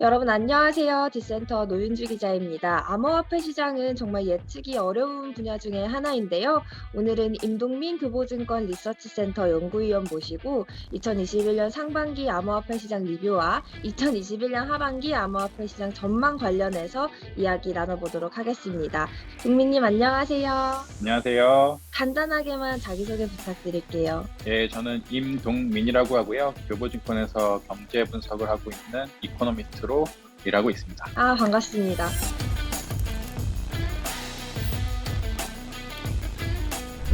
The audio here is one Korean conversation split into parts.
여러분 안녕하세요. 디센터 노윤주 기자입니다. 암호화폐 시장은 정말 예측이 어려운 분야 중에 하나인데요. 오늘은 임동민 교보증권 리서치센터 연구위원 모시고 2021년 상반기 암호화폐 시장 리뷰와 2021년 하반기 암호화폐 시장 전망 관련해서 이야기 나눠보도록 하겠습니다. 동민님 안녕하세요. 안녕하세요. 간단하게만 자기소개 부탁드릴게요. 예, 저는 임동민이라고 하고요. 교보증권에서 경제 분석을 하고 있는 이코노미스트로 일하고 있습니다. 반갑습니다.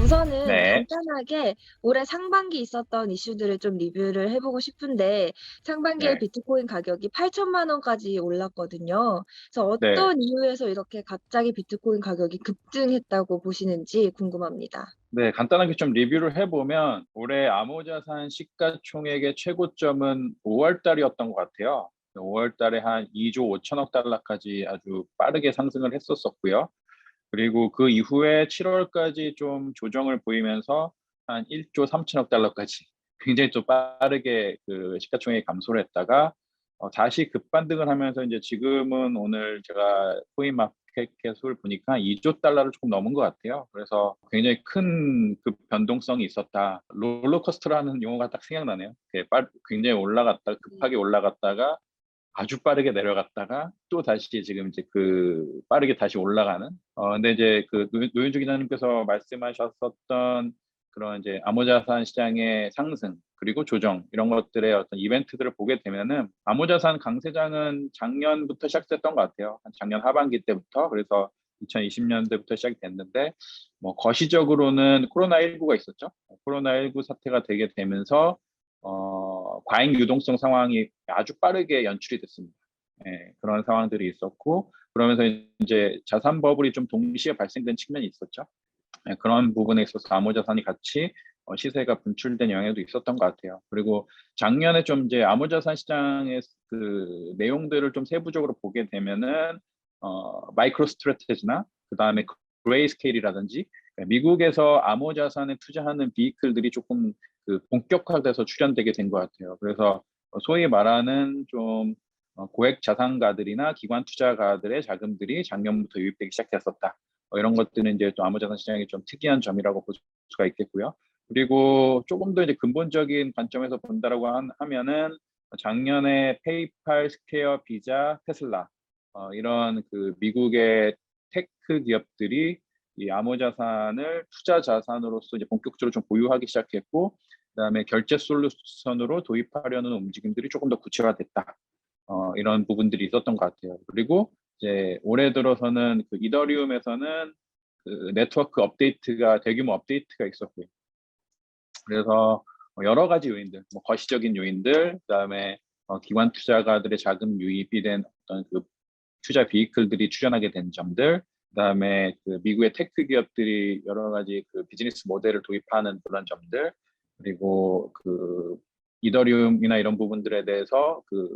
우선은 네, 간단하게 올해 상반기 있었던 이슈들을 좀 리뷰를 해 보고 싶은데 상반기에 네, 비트코인 가격이 8천만 원까지 올랐거든요. 그래서 네, 어떤 이유에서 이렇게 갑자기 비트코인 가격이 급등했다고 보시는지 궁금합니다. 네. 간단하게 좀 리뷰를 해보면 올해 암호자산 시가총액의 최고점은 5월 달이었던 것 같아요. 5월 달에 한 2조 5천억 달러까지 아주 빠르게 상승을 했었었고요. 그리고 그 이후에 7월까지 좀 조정을 보이면서 한 1조 3천억 달러까지 굉장히 좀 빠르게 그 시가총액이 감소를 했다가 다시 급반등을 하면서 이제 지금은 오늘 제가 코인마켓캡을 보니까 2조 달러를 조금 넘은 것 같아요. 그래서 굉장히 큰 그 변동성이 있었다. 롤러코스터라는 용어가 딱 생각나네요. 굉장히 올라갔다 급하게 올라갔다가 아주 빠르게 내려갔다가 또 다시 지금 이제 그 빠르게 다시 올라가는 근데 이제 그 노윤주 기자님께서 말씀하셨었던 그런 이제 암호자산 시장의 상승 그리고 조정 이런 것들의 어떤 이벤트들을 보게 되면은 암호자산 강세장은 작년부터 시작됐던 것 같아요. 한 작년 하반기 때부터. 그래서 2020년대부터 시작이 됐는데 뭐 거시적으로는 코로나19가 있었죠. 코로나19 사태가 되게 되면서 과잉 유동성 상황이 아주 빠르게 연출이 됐습니다. 예, 그런 상황들이 있었고 그러면서 이제 자산 버블이 좀 동시에 발생된 측면이 있었죠. 예, 그런 부분에 있어서 암호자산이 같이 시세가 분출된 영향도 있었던 것 같아요. 그리고 작년에 좀 이제 암호자산 시장의 그 내용들을 좀 세부적으로 보게 되면은 마이크로 스트래테지나 그 다음에 그레이스케일이라든지 미국에서 암호자산에 투자하는 비이클들이 조금 그 본격화돼서 출현되게 된 것 같아요. 그래서 소위 말하는 좀 고액 자산가들이나 기관 투자가들의 자금들이 작년부터 유입되기 시작했었다. 이런 것들은 이제 또 암호자산 시장이 좀 특이한 점이라고 볼 수가 있겠고요. 그리고 조금 더 이제 근본적인 관점에서 본다라고 하면은 작년에 페이팔, 스퀘어, 비자, 테슬라 이런 그 미국의 테크 기업들이 이 암호자산을 투자 자산으로서 이제 본격적으로 좀 보유하기 시작했고, 그다음에 결제 솔루션으로 도입하려는 움직임들이 조금 더 구체화됐다. 이런 부분들이 있었던 것 같아요. 그리고 이제 올해 들어서는 그 이더리움에서는 그 네트워크 업데이트가 대규모 업데이트가 있었고요. 그래서 여러 가지 요인들, 뭐 거시적인 요인들, 그다음에 기관 투자가들의 자금 유입이 된 어떤 그 투자 비이클들이 출연하게 된 점들, 그다음에 그 미국의 테크 기업들이 여러 가지 그 비즈니스 모델을 도입하는 그런 점들, 그리고 그 이더리움이나 이런 부분들에 대해서 그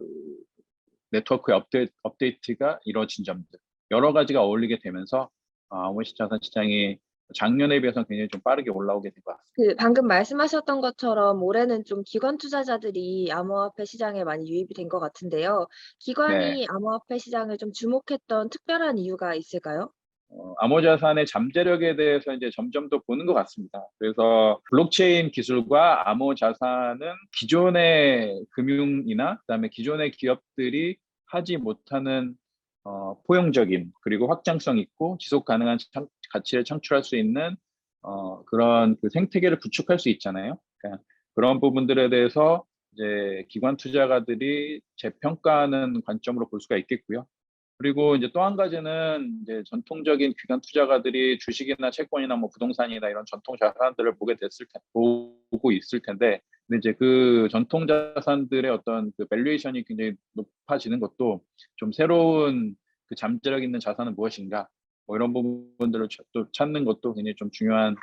네트워크의 업데이트가 이루어진 점들 여러 가지가 어울리게 되면서 암호자산 시장이 작년에 비해서는 굉장히 좀 빠르게 올라오게 된 것 같습니다. 방금 말씀하셨던 것처럼 올해는 좀 기관 투자자들이 암호화폐 시장에 많이 유입이 된 것 같은데요. 네. 기관이 암호화폐 시장을 좀 주목했던 특별한 이유가 있을까요? 암호자산의 잠재력에 대해서 이제 점점 더 보는 것 같습니다. 그래서 블록체인 기술과 암호자산은 기존의 금융이나 그다음에 기존의 기업들이 하지 못하는 포용적인 그리고 확장성 있고 지속 가능한 가치를 창출할 수 있는 그런 그 생태계를 구축할 수 있잖아요. 그러니까 그런 부분들에 대해서 이제 기관 투자가들이 재평가하는 관점으로 볼 수가 있겠고요. 그리고 이제 또 한 가지는 이제 전통적인 기관 투자가들이 주식이나 채권이나 뭐 부동산이나 이런 전통 자산들을 보고 있을 텐데, 근데 이제 그 전통 자산들의 어떤 그 밸류에이션이 굉장히 높아지는 것도 좀 새로운 그 잠재력 있는 자산은 무엇인가, 뭐 이런 부분들을 또 찾는 것도 굉장히 좀 중요한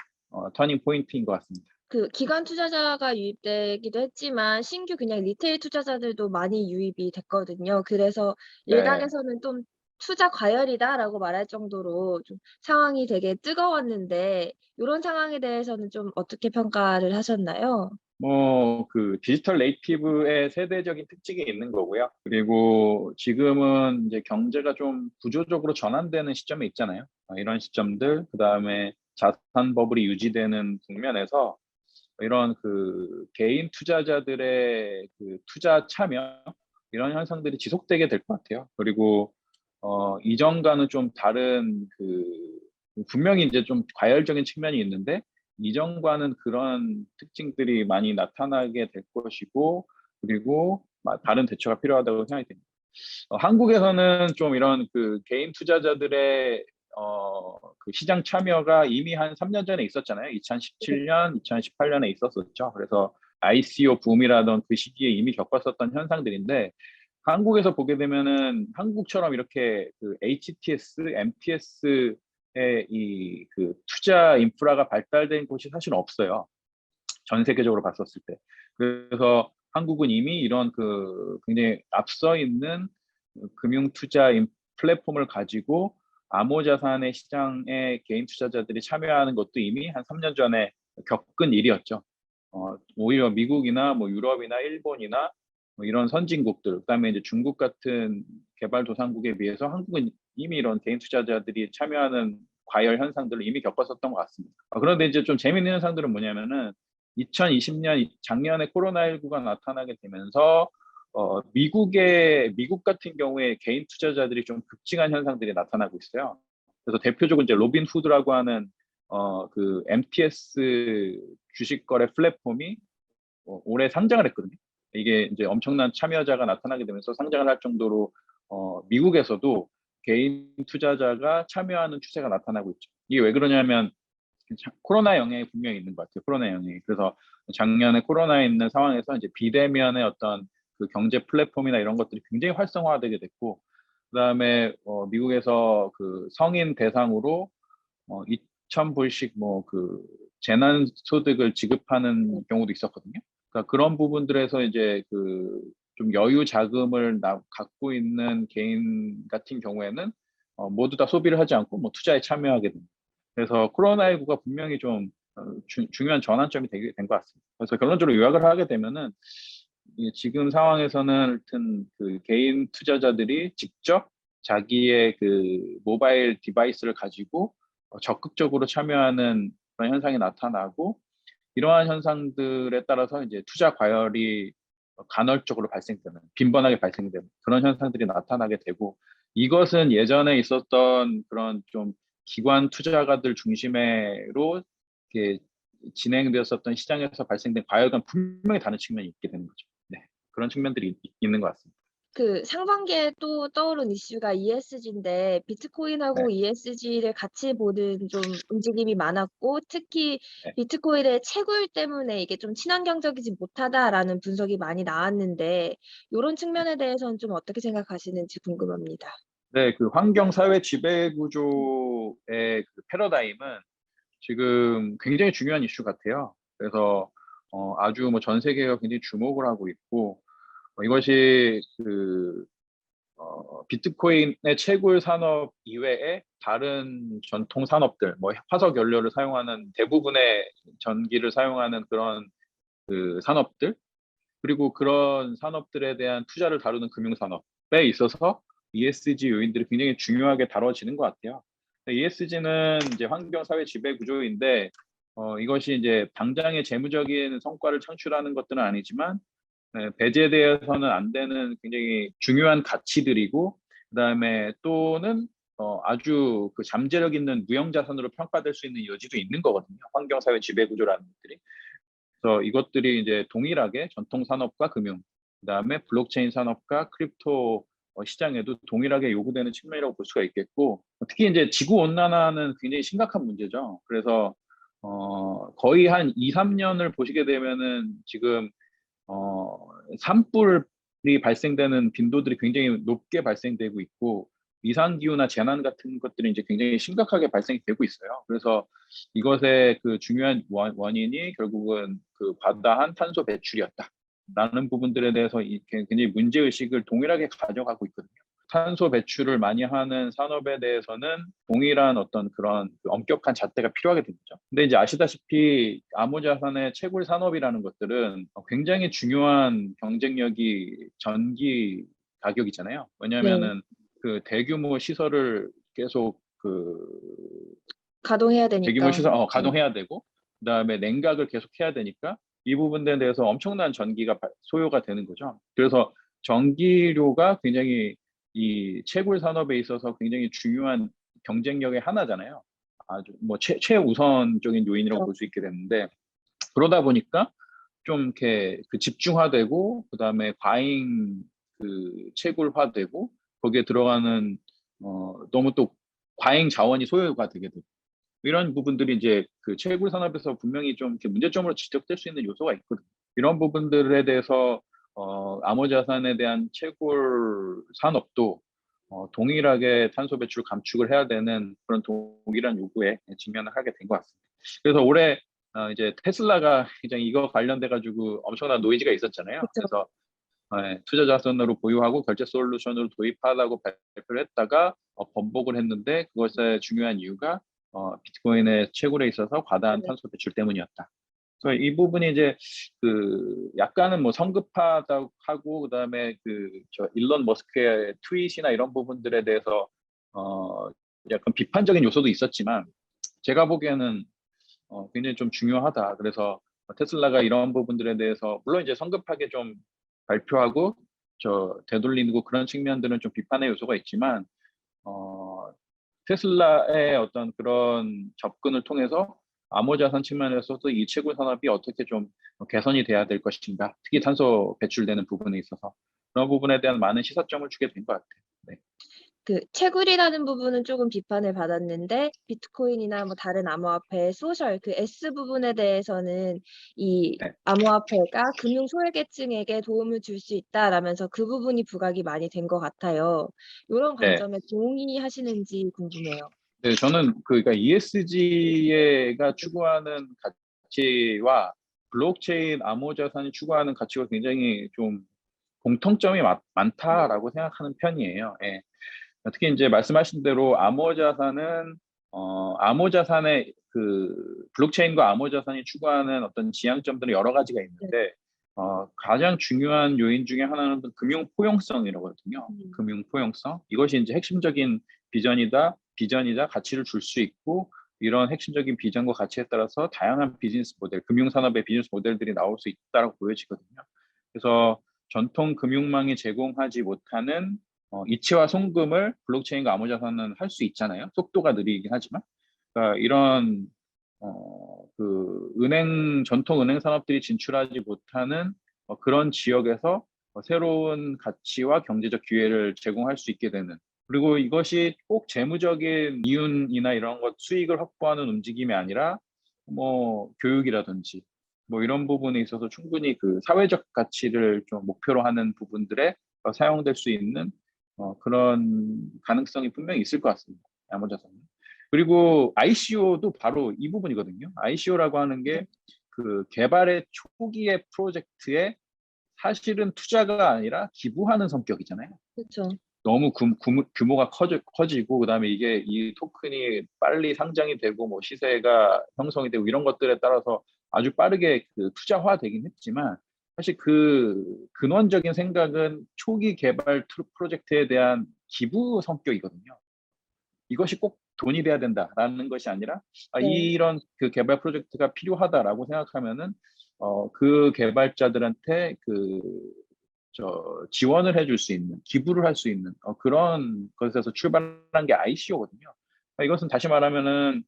터닝 포인트인 것 같습니다. 기관 투자자가 유입되기도 했지만 신규 그냥 리테일 투자자들도 많이 유입이 됐거든요. 그래서 네. 일각에서는 좀 "투자 과열이다."라고 말할 정도로 좀 상황이 되게 뜨거웠는데 요런 상황에 대해서는 좀 어떻게 평가를 하셨나요? 뭐 그 디지털 네이티브의 세대적인 특징이 있는 거고요. 그리고 지금은 이제 경제가 좀 구조적으로 전환되는 시점에 있잖아요. 이런 시점들, 그다음에 자산 버블이 유지되는 국면에서 이런 그 개인 투자자들의 그 투자 참여 이런 현상들이 지속되게 될 것 같아요. 그리고 이전과는 좀 다른 그 분명히 이제 좀 과열적인 측면이 있는데 이전과는 그런 특징들이 많이 나타나게 될 것이고 그리고 다른 대처가 필요하다고 생각이 됩니다. 한국에서는 좀 이런 그 개인 투자자들의 그 시장 참여가 이미 한 3년 전에 있었잖아요. 2017년, 2018년에 있었었죠. 그래서 ICO 붐이라던 그 시기에 이미 겪었었던 현상들인데 한국에서 보게 되면은 한국처럼 이렇게 그 HTS, MTS의 이 그 투자 인프라가 발달된 곳이 사실 없어요. 전 세계적으로 봤었을 때. 그래서 한국은 이미 이런 그 굉장히 앞서 있는 금융 투자 플랫폼을 가지고 암호자산의 시장에 개인 투자자들이 참여하는 것도 이미 한 3년 전에 겪은 일이었죠. 오히려 미국이나 뭐 유럽이나 일본이나 뭐 이런 선진국들, 그다음에 이제 중국 같은 개발도상국에 비해서 한국은 이미 이런 개인 투자자들이 참여하는 과열 현상들을 이미 겪었었던 것 같습니다. 그런데 이제 좀 재미있는 현상들은 뭐냐면은 2020년 작년에 코로나19가 나타나게 되면서 미국 같은 경우에 개인 투자자들이 좀 급증한 현상들이 나타나고 있어요. 그래서 대표적으로 이제 로빈 후드라고 하는 그 MTS 주식 거래 플랫폼이 올해 상장을 했거든요. 이게 이제 엄청난 참여자가 나타나게 되면서 상장을 할 정도로 미국에서도 개인 투자자가 참여하는 추세가 나타나고 있죠. 이게 왜 그러냐면 코로나 영향이 분명히 있는 것 같아요. 코로나 영향이. 그래서 작년에 코로나에 있는 상황에서 이제 비대면의 어떤 그 경제 플랫폼이나 이런 것들이 굉장히 활성화되게 됐고, 그다음에 미국에서 그 성인 대상으로 2,000불씩 뭐 그 재난 소득을 지급하는 경우도 있었거든요. 그러니까 그런 부분들에서 이제 그 좀 여유 자금을 갖고 있는 개인 같은 경우에는 모두 다 소비를 하지 않고 뭐 투자에 참여하게 됩니다. 그래서 코로나19가 분명히 좀 중요한 전환점이 된 것 같습니다. 그래서 결론적으로 요약을 하게 되면은 지금 상황에서는 하여튼 그 개인 투자자들이 직접 자기의 그 모바일 디바이스를 가지고 적극적으로 참여하는 그런 현상이 나타나고 이러한 현상들에 따라서 이제 투자 과열이 간헐적으로 발생되는 빈번하게 발생되는 그런 현상들이 나타나게 되고 이것은 예전에 있었던 그런 좀 기관 투자가들 중심으로 이렇게 진행되었었던 시장에서 발생된 과열과는 분명히 다른 측면이 있게 되는 거죠. 네, 그런 측면들이 있는 것 같습니다. 그 상반기에 또 떠오른 이슈가 ESG인데 네, 비트코인하고 ESG를 같이 보는 좀 움직임이 많았고 특히 네. 비트코인의 채굴 때문에 이게 좀 친환경적이지 못하다라는 분석이 많이 나왔는데 요런 측면에 대해서는 좀 어떻게 생각하시는지 궁금합니다. 네, 그 환경 사회 지배 구조의 그 패러다임은 지금 굉장히 중요한 이슈 같아요. 그래서 아주 뭐 전 세계가 굉장히 주목을 하고 있고 이것이 그 비트코인의 채굴 산업 이외에 다른 전통 산업들, 뭐 화석 연료를 사용하는 대부분의 전기를 사용하는 그런 그 산업들, 그리고 그런 산업들에 대한 투자를 다루는 금융산업에 있어서 ESG 요인들이 굉장히 중요하게 다뤄지는 것 같아요. ESG는 이제 환경사회 지배 구조인데 이것이 이제 당장의 재무적인 성과를 창출하는 것들은 아니지만 배제되어서는 안 되는 굉장히 중요한 가치들이고 그다음에 또는 아주 그 잠재력 있는 무형자산으로 평가될 수 있는 여지도 있는 거거든요. 환경사회 지배 구조라는 것들이. 그래서 이것들이 이제 동일하게 전통 산업과 금융, 그다음에 블록체인 산업과 크립토 시장에도 동일하게 요구되는 측면이라고 볼 수가 있겠고, 특히 이제 지구 온난화는 굉장히 심각한 문제죠. 그래서 거의 한 2, 3년을 보시게 되면은 지금 산불이 발생되는 빈도들이 굉장히 높게 발생되고 있고 이상기후나 재난 같은 것들이 이제 굉장히 심각하게 발생되고 있어요. 그래서 이것의 그 중요한 원인이 결국은 그 과다한 탄소 배출이었다라는 부분들에 대해서 굉장히 문제의식을 동일하게 가져가고 있거든요. 탄소 배출을 많이 하는 산업에 대해서는 동일한 어떤 그런 그 엄격한 잣대가 필요하게 되죠. 근데 이제 아시다시피 암호자산의 채굴 산업이라는 것들은 굉장히 중요한 경쟁력이 전기 가격이잖아요. 네. 왜냐하면은 그 대규모 시설을 계속 가동해야 대규모 되니까. 시설 네. 가동해야 되고 그다음에 냉각을 계속 해야 되니까 이 부분에 대해서 엄청난 전기가 소요가 되는 거죠. 그래서 전기료가 굉장히 이 채굴 산업에 있어서 굉장히 중요한 경쟁력의 하나잖아요. 아주 뭐 최우선적인 요인이라고 그렇죠. 볼 수 있게 됐는데 그러다 보니까 좀 이렇게 그 집중화되고 그다음에 과잉 채굴화되고 거기에 들어가는 너무 또 과잉 자원이 소요가 되게 되고 이런 부분들이 이제 그 채굴 산업에서 분명히 좀 이렇게 문제점으로 지적될 수 있는 요소가 있거든요. 이런 부분들에 대해서 암호자산에 대한 채굴 산업도 동일하게 탄소 배출 감축을 해야 되는 그런 동일한 요구에 직면을 하게 된 것 같습니다. 그래서 올해 이제 테슬라가 굉장히 이거 관련돼 가지고 엄청난 노이즈가 있었잖아요. 그쵸. 그래서 투자 자산으로 보유하고 결제 솔루션으로 도입하라고 발표를 했다가 번복을 했는데 그것의 중요한 이유가 비트코인의 채굴에 있어서 과다한 네. 탄소 배출 때문이었다. 그래서 이 부분이 이제 약간은 뭐 성급하다고 하고 그다음에 저 일론 머스크의 트윗이나 이런 부분들에 대해서 어 약간 비판적인 요소도 있었지만 제가 보기에는 굉장히 좀 중요하다. 그래서 테슬라가 이런 부분들에 대해서 물론 이제 성급하게 좀 발표하고 되돌리고 그런 측면들은 좀 비판의 요소가 있지만 어, 테슬라의 어떤 그런 접근을 통해서 암호자산 측면에서도 이 채굴 산업이 어떻게 좀 개선이 돼야 될 것인가, 특히 탄소 배출되는 부분에 있어서 그런 부분에 대한 많은 시사점을 주게 된 것 같아요. 네. 그 채굴이라는 부분은 쪼금 비판을 받았는데 비트코인이나 뭐 다른 암호화폐 소셜 그 S 부분에 대해서는 이 네. 암호화폐가 금융 소외계층에게 도움을 줄 수 있다라면서 그 부분이 부각이 많이 된 것 같아요. 요런 네. 관점에 동의하시는지 궁금해요. 네, 저는 그러니까 ESG가 추구하는 가치와 블록체인 암호자산이 추구하는 가치가 굉장히 좀 공통점이 많다라고 생각하는 편이에요. 예. 특히 이제 말씀하신 대로 암호자산은 암호자산의 블록체인과 암호자산이 추구하는 어떤 지향점들은 여러 가지가 네. 있는데 가장 중요한 요인 중에 하나는 금융 포용성이라거든요. 음. 금융 포용성. 이것이 이제 핵심적인 비전이자 가치를 줄 수 있고 이런 핵심적인 비전과 가치에 따라서 다양한 비즈니스 모델, 금융 산업의 비즈니스 모델들이 나올 수 있다라고 보여지거든요. 그래서 전통 금융망이 제공하지 못하는 이체화 송금을 블록체인과 암호자산은 할 수 있잖아요. 속도가 느리긴 하지만. 그러니까 이런 전통 은행 산업들이 진출하지 못하는 그런 지역에서 새로운 가치와 경제적 기회를 제공할 수 있게 되는 그리고 이것이 꼭 재무적인 이윤이나 이런 것 수익을 확보하는 움직임이 아니라 뭐 교육이라든지 뭐 이런 부분에 있어서 충분히 사회적 가치를 좀 목표로 하는 부분들에 사용될 수 있는 그런 가능성이 분명히 있을 것 같습니다. 암호자산은. 그리고 ICO도 바로 이 부분이거든요. ICO라고 하는 게 네. 개발의 초기의 프로젝트에 사실은 투자가 아니라 기부하는 성격이잖아요. 그쵸. 너무 규모가 커지고 그다음에 이게 이 토큰이 빨리 상장이 되고 뭐 시세가 형성이 되고 이런 것들에 따라서 아주 빠르게 투자화되긴 했지만 사실 근원적인 생각은 초기 개발 프로젝트에 대한 기부 성격이거든요. 이것이 꼭 돈이 돼야 된다라는 것이 아니라 네. 이런 개발 프로젝트가 필요하다라고 생각하면은 그 개발자들한테 지원을 해줄 수 있는, 기부를 할 수 있는 그런 것에서 출발한 게 ICO거든요. 이것은 다시 말하면은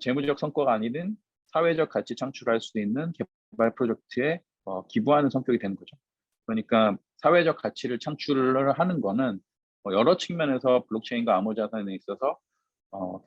재무적 성과가 아니든 사회적 가치 창출할 수 있는 개발 프로젝트에 기부하는 성격이 되는 거죠. 그러니까 사회적 가치를 창출을 하는 거는 여러 측면에서 블록체인과 암호자산에 있어서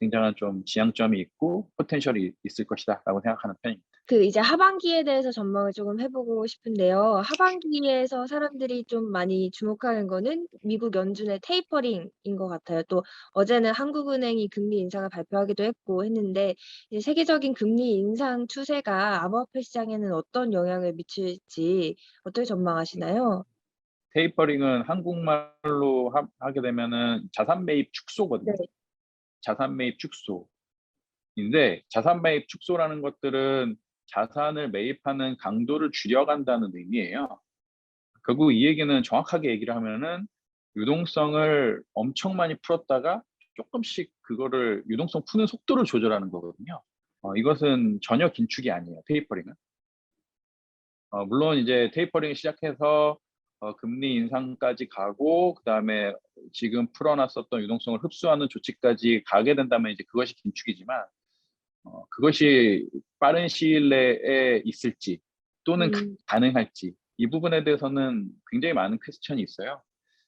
굉장한 좀 지향점이 있고 포텐셜이 있을 것이다라고 생각하는 편입니다. 그 이제 하반기에 대해서 전망을 쪼금 해 보고 싶은데요. 하반기에서 사람들이 좀 많이 주목하는 거는 미국 연준의 테이퍼링인 것 같아요. 또 어제는 한국은행이 금리 인상을 발표하기도 했는데 이제 세계적인 금리 인상 추세가 암호화폐 시장에는 어떤 영향을 미칠지 어떻게 전망하시나요? 테이퍼링은 한국말로 하게 되면은 자산 매입 축소거든요. 네. 자산 매입 축소인데 자산 매입 축소라는 것들은 자산을 매입하는 강도를 줄여간다는 의미예요. 결국 이 얘기는 정확하게 얘기를 하면은 유동성을 엄청 많이 풀었다가 조금씩 그거를 유동성 푸는 속도를 조절하는 거거든요. 이것은 전혀 긴축이 아니에요, 테이퍼링은. 물론 이제 테이퍼링 시작해서 금리 인상까지 가고 그다음에 지금 풀어놨었던 유동성을 흡수하는 조치까지 가게 된다면 이제 그것이 긴축이지만 그것이 빠른 시일 내에 있을지 또는 음. 가능할지 이 부분에 대해서는 굉장히 많은 퀘스천이 있어요.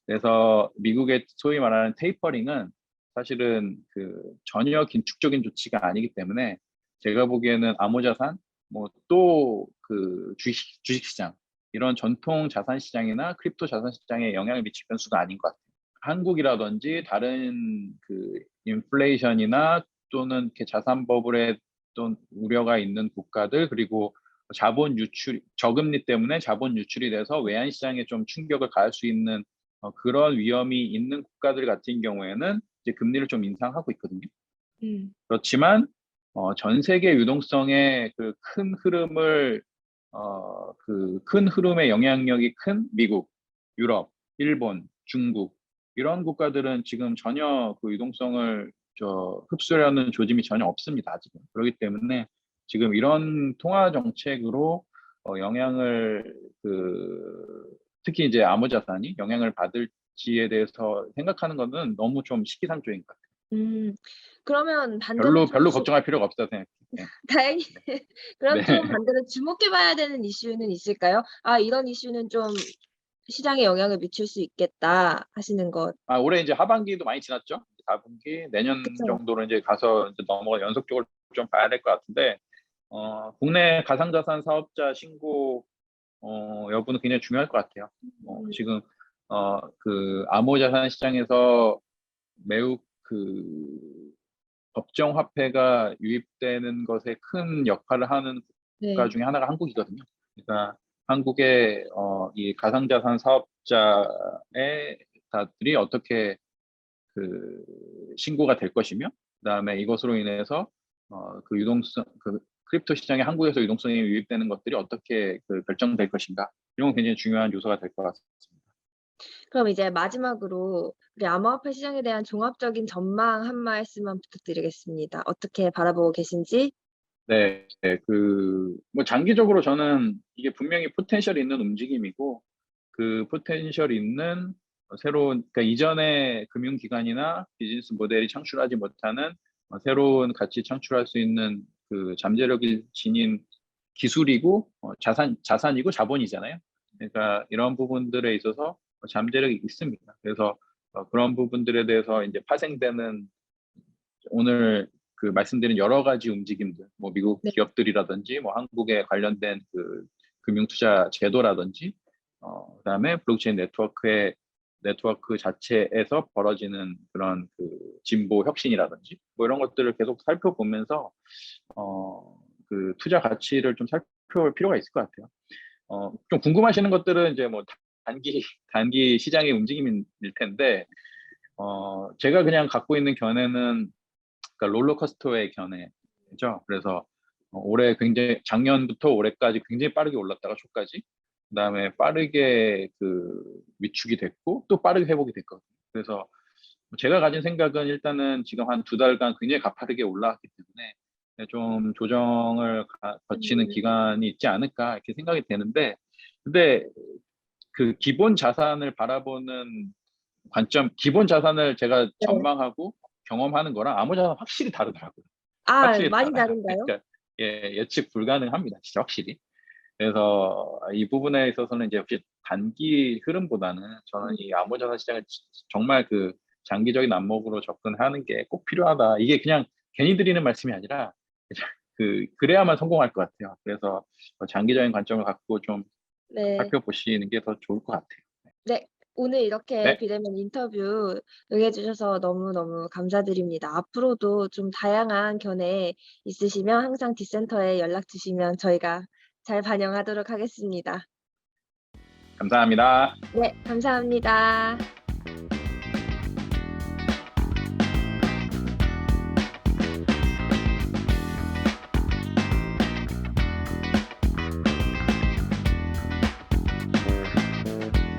그래서 미국의 소위 말하는 테이퍼링은 사실은 그 전혀 긴축적인 조치가 아니기 때문에 제가 보기에는 암호자산, 뭐 또 그 주식시장 이런 전통 자산 시장이나 크립토 자산 시장에 영향을 미칠 변수가 아닌 것 같아요. 한국이라든지 다른 그 인플레이션이나 또는 이렇게 자산 버블에 또 우려가 있는 국가들 그리고 자본 유출 저금리 때문에 자본 유출이 돼서 외환 시장에 좀 충격을 가할 수 있는 그런 위험이 있는 국가들 같은 경우에는 이제 금리를 좀 인상하고 있거든요. 음. 그렇지만 전 세계 유동성의 그 큰 흐름을 그 큰 흐름의 영향력이 큰 미국, 유럽, 일본, 중국 이런 국가들은 지금 전혀 그 유동성을 흡수하려는 조짐이 전혀 없습니다. 아직은. 그렇기 때문에 지금 이런 통화 정책으로 영향을 특히 이제 암호자산이 영향을 받을지에 대해서 생각하는 것은 너무 좀 시기상조인 것 같아요. 음. 그러면 반대로 좀 별로 걱정할 필요가 없다고 생각해요. 네. 다행히 그럼 좀 네. 반대로 주목해 봐야 되는 이슈는 있을까요? '아 이런 이슈는 좀 시장에 영향을 미칠 수 있겠다.' 하시는 것. 올해 이제 하반기도 많이 지났죠. 4분기 내년 그쵸. 정도로 이제 가서 이제 연속적으로 좀 봐야 될 것 같은데 국내 가상자산 사업자 신고 여부는 굉장히 중요할 것 같아요. 음. 지금 그 암호자산 시장에서 매우 그 법정 화폐가 유입되는 것에 큰 역할을 하는 국가 네. 중에 하나가 한국이거든요. 그러니까 한국의 이 가상자산 사업자의 다들이 어떻게 그 신고가 될 것이며 그다음에 이것으로 인해서 그 유동성 그 크립토 시장에 한국에서 유동성이 유입되는 것들이 어떻게 결정될 것인가 이런 건 굉장히 중요한 요소가 될 것 같습니다. 그럼 이제 마지막으로 우리 암호화폐 시장에 대한 종합적인 전망 한 말씀만 부탁드리겠습니다. 어떻게 바라보고 계신지? 네. 뭐 장기적으로 저는 이게 분명히 포텐셜이 있는 움직임이고 그 포텐셜이 있는 새로운 그러니까 이전의 금융기관이나 비즈니스 모델이 창출하지 못하는 새로운 가치 창출할 수 있는 그 잠재력을 지닌 기술이고 자산이고 자본이잖아요. 그러니까 이런 부분들에 있어서 잠재력이 있습니다. 그래서 그런 부분들에 대해서 이제 파생되는 오늘 그 말씀드린 여러 가지 움직임들, 뭐 미국 네. 기업들이라든지, 뭐 한국에 관련된 그 금융투자 제도라든지, 그다음에 블록체인 네트워크 자체에서 벌어지는 그런 그 진보 혁신이라든지, 뭐 이런 것들을 계속 살펴보면서 그 투자 가치를 좀 살펴볼 필요가 있을 것 같아요. 좀 궁금하시는 것들은 이제 뭐 단기 시장의 움직임일 텐데, 제가 그냥 갖고 있는 견해는 그러니까 롤러코스터의 견해죠. 그래서 올해 굉장히 작년부터 올해까지 굉장히 빠르게 올랐다가 초까지 그다음에 빠르게 그 위축이 됐고 또 빠르게 회복이 됐거든요. 그래서 제가 가진 생각은 일단은 지금 한 2달간 굉장히 가파르게 올라왔기 때문에 좀 조정을 거치는 음. 기간이 있지 않을까 이렇게 생각이 되는데 근데 그 기본 자산을 바라보는 관점, 기본 자산을 제가 네. 전망하고 경험하는 거랑 암호 자산은 확실히 다르더라고요. 아 확실히 많이 달라요. 다른가요? 그러니까 예측 불가능합니다. 진짜 확실히. 그래서 이 부분에 있어서는 이제 역시 단기 흐름보다는 저는 음. 이 암호 자산 시장을 정말 그 장기적인 안목으로 접근하는 게 꼭 필요하다. 이게 그냥 괜히 드리는 말씀이 아니라 그래야만 성공할 것 같아요. 그래서 장기적인 관점을 갖고 좀 네. 살펴보시는 게 더 좋을 것 같아요. 네. 오늘 이렇게 네. 비대면 인터뷰 응해 주셔서 너무너무 감사드립니다. 앞으로도 좀 다양한 견해 있으시면 항상 디센터에 연락 주시면 저희가 잘 반영하도록 하겠습니다. 감사합니다. 네, 감사합니다.